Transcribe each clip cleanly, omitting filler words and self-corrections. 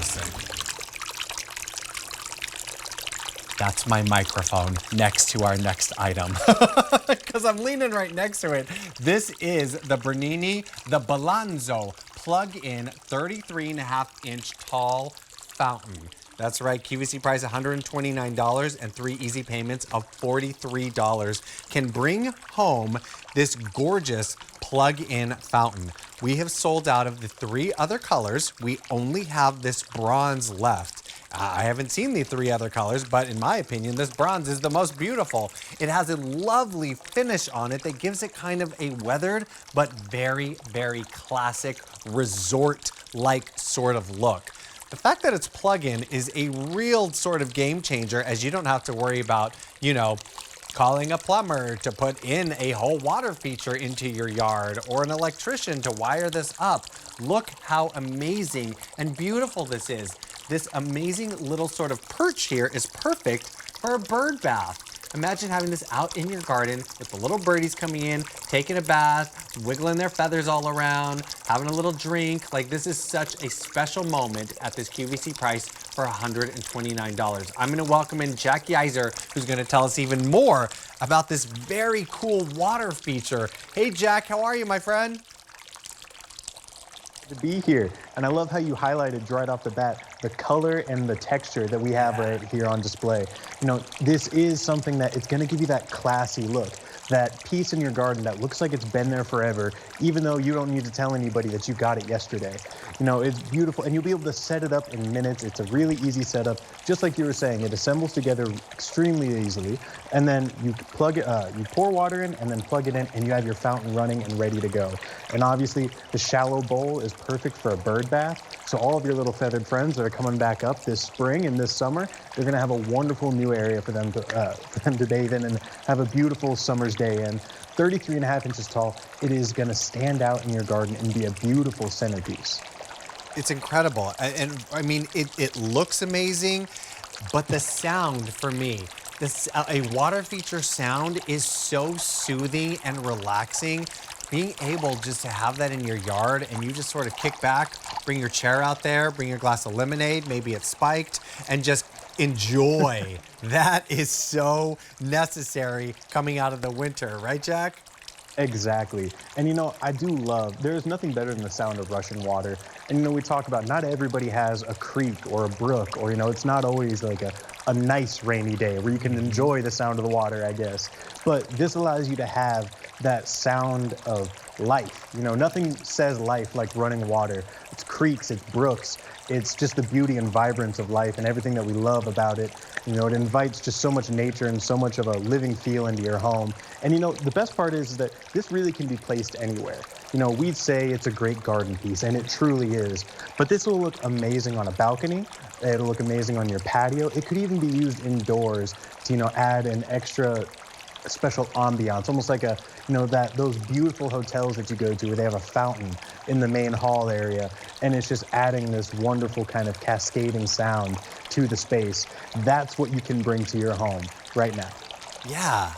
listen. That's my microphone next to our next item because I'm leaning right next to it. This is the Bernini, the Bolzano plug-in 33.5-inch tall fountain. That's right, QVC price $129 and 3 easy payments of $43 can bring home this gorgeous plug-in fountain. We have sold out of the 3 other colors. We only have this bronze left. I haven't seen the 3 other colors, but in my opinion, this bronze is the most beautiful. It has a lovely finish on it that gives it kind of a weathered, but very, very classic resort-like sort of look. The fact that it's plug-in is a real sort of game changer, as you don't have to worry about, you know, calling a plumber to put in a whole water feature into your yard or an electrician to wire this up. Look how amazing and beautiful this is. This amazing little sort of perch here is perfect for a bird bath. Imagine having this out in your garden with the little birdies coming in, taking a bath, wiggling their feathers all around, having a little drink. Like, this is such a special moment at this QVC price for $129. I'm gonna welcome in Jack Yeiser, who's gonna tell us even more about this very cool water feature. Hey Jack, how are you, my friend? To be here, and I love how you highlighted right off the bat the color and the texture that we have right here on display. You know, this is something that it's going to give you that classy look, that piece in your garden that looks like it's been there forever, even though you don't need to tell anybody that you got it yesterday. You know, it's beautiful, and you'll be able to set it up in minutes. It's a really easy setup. Just like you were saying, it assembles together extremely easily, and then you plug it, you pour water in and then plug it in, and you have your fountain running and ready to go. And obviously, the shallow bowl is perfect for a bird bath. So all of your little feathered friends that are coming back up this spring and this summer, they're gonna have a wonderful new area for them to bathe in and have a beautiful summer's day in. 33.5 inches tall, it is gonna stand out in your garden and be a beautiful centerpiece. It's incredible. And I mean, it looks amazing, but the sound for me, a water feature sound is so soothing and relaxing. Being able just to have that in your yard and you just sort of kick back, bring your chair out there, bring your glass of lemonade, maybe it's spiked, and just enjoy. That is so necessary coming out of the winter, right, Jack? Exactly. And you know, I do love, there's nothing better than the sound of rushing water. And you know, we talk about not everybody has a creek or a brook, or you know, it's not always like a nice rainy day where you can enjoy the sound of the water, I guess. But this allows you to have that sound of life. You know, nothing says life like running water. It's creeks, it's brooks, it's just the beauty and vibrance of life and everything that we love about it. You know, it invites just so much nature and so much of a living feel into your home. And you know, the best part is that this really can be placed anywhere. You know, we'd say it's a great garden piece, and it truly is. But this will look amazing on a balcony. It'll look amazing on your patio. It could even be used indoors to, you know, add an extra special ambiance, almost like a, you know, those beautiful hotels that you go to where they have a fountain in the main hall area, and it's just adding this wonderful kind of cascading sound to the space. That's what you can bring to your home right now. Yeah.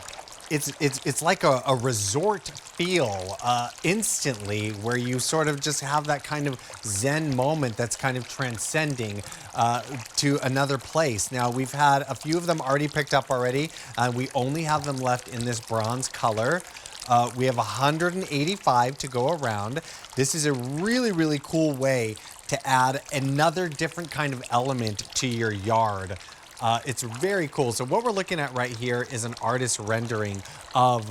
It's like a resort feel instantly, where you sort of just have that kind of zen moment that's kind of transcending to another place. Now, we've had a few of them already picked up already. We only have them left in this bronze color. We have 185 to go around. This is a really, really cool way to add another different kind of element to your yard. It's very cool. So what we're looking at right here is an artist rendering of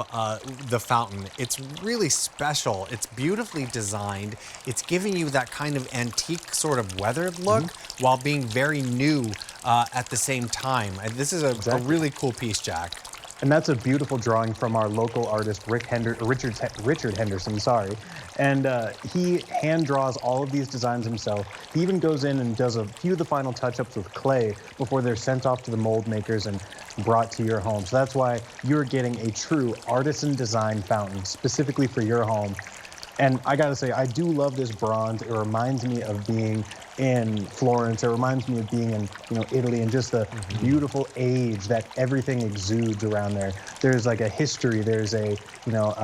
the fountain. It's really special. It's beautifully designed. It's giving you that kind of antique sort of weathered look while being very new at the same time. And this is a really cool piece, Jack. And that's a beautiful drawing from our local artist, Richard Henderson, sorry. And he hand draws all of these designs himself. He even goes in and does a few of the final touch-ups with clay before they're sent off to the mold makers and brought to your home. So that's why you're getting a true artisan design fountain specifically for your home. And I gotta say, I do love this bronze. It reminds me of being in Florence. It reminds me of being in, you know, Italy, and just the beautiful age that everything exudes around there. There's like a history. There's a, you know,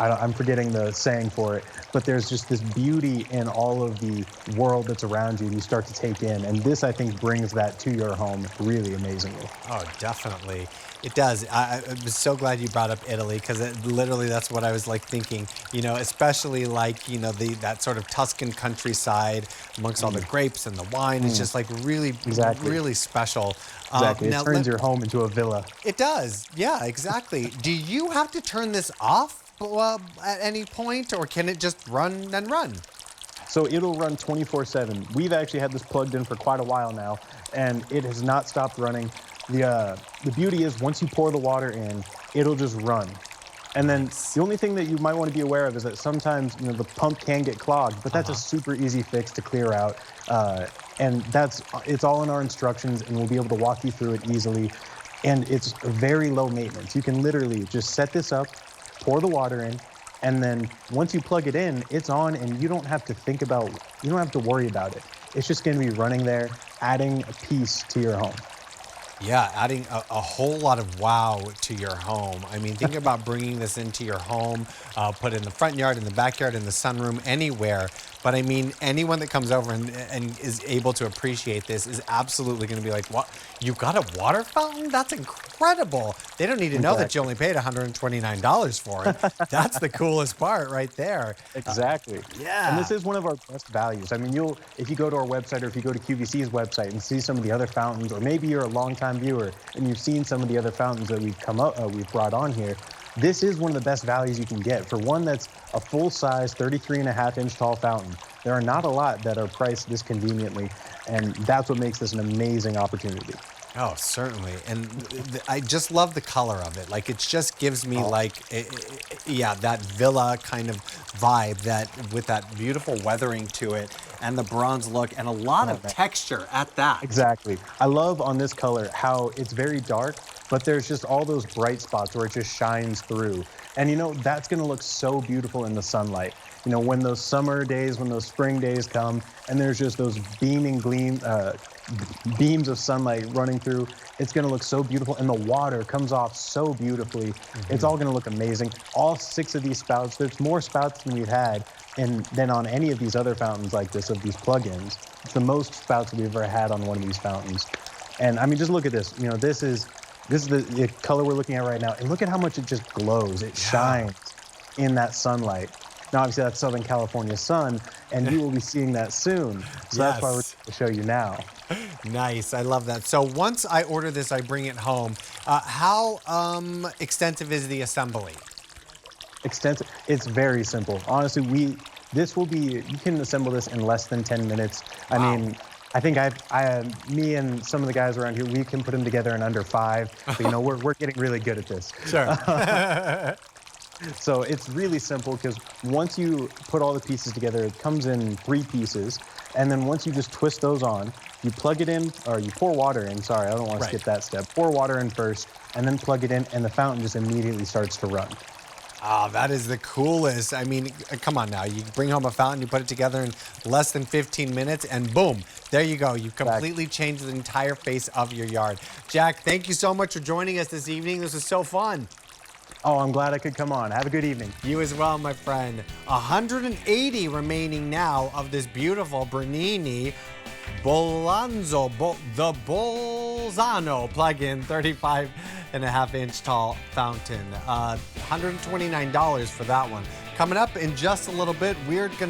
I'm forgetting the saying for it, but there's just this beauty in all of the world that's around you and you start to take in. And this, I think, brings that to your home really amazingly. Oh, definitely. It does. I was so glad you brought up Italy because literally that's what I was like thinking, you know, especially like, you know, that sort of Tuscan countryside amongst all the grapes and the wine. It's just like really, Exactly. really special. Exactly. It Now, turns your home into a villa. it does. Yeah, exactly. Do you have to turn this off at any point or can it just run and run? So it'll run 24/7. We've actually had this plugged in for quite a while now, and it has not stopped running. The beauty is once you pour the water in, it'll just run. And then the only thing that you might want to be aware of is that sometimes the pump can get clogged, but that's a super easy fix to clear out. And it's all in our instructions, and we'll be able to walk you through it easily. And it's very low maintenance. You can literally just set this up, pour the water in, and then once you plug it in, it's on, and you don't have to worry about it. It's just going to be running there, adding a piece to your home. Yeah, adding a whole lot of wow to your home. I mean, think about bringing this into your home, put it in the front yard, in the backyard, in the sunroom, anywhere. But I mean, anyone that comes over and is able to appreciate this is absolutely going to be like, what? You got a water fountain? That's incredible. They don't need to know that you only paid $129 for it. That's the coolest part right there. Exactly. Yeah. And this is one of our best values. I mean, if you go to our website or if you go to QVC's website and see some of the other fountains, or maybe you're a longtime viewer and you've seen some of the other fountains that we've brought on here, this is one of the best values you can get for one that's a full-size 33.5-inch tall fountain. There are not a lot that are priced this conveniently, and that's what makes this an amazing opportunity. Oh, certainly. And I just love the color of it. Like, it just gives me yeah, that villa kind of vibe that with that beautiful weathering to it and the bronze look and a lot of texture at that. Exactly. I love on this color how it's very dark, but there's just all those bright spots where it just shines through. And that's going to look so beautiful in the sunlight. When those summer days, when those spring days come, and there's just those beams of sunlight running through, it's going to look so beautiful, and the water comes off so beautifully. It's all going to look amazing. All 6 of these spouts, there's more spouts than we've had than on any of these other fountains like this, of these plugins. It's the most spouts we've ever had on one of these fountains. And I mean, just look at this. This is the color we're looking at right now, and look at how much it just glows. It shines in that sunlight. Now, obviously, that's Southern California sun, and you will be seeing that soon. So that's why we're going to show you now. Nice. I love that. So once I order this, I bring it home. How extensive is the assembly? Extensive. It's very simple. Honestly, you can assemble this in less than 10 minutes. Wow. I mean, I think me and some of the guys around here, we can put them together in under 5. But, we're getting really good at this. Sure. So it's really simple because once you put all the pieces together, it comes in 3 pieces. And then once you just twist those on, you plug it in, or you pour water in. Sorry, I don't want to skip that step. Pour water in first, and then plug it in, and the fountain just immediately starts to run. Ah, that is the coolest. I mean, come on now. You bring home a fountain, you put it together in less than 15 minutes, and boom, there you go. You completely changed the entire face of your yard. Jack, thank you so much for joining us this evening. This was so fun. Oh, I'm glad I could come on. Have a good evening. You as well, my friend. 180 remaining now of this beautiful Bernini the Bolzano plug-in 35.5-inch tall fountain. $129 for that one. Coming up in just a little bit, we're gonna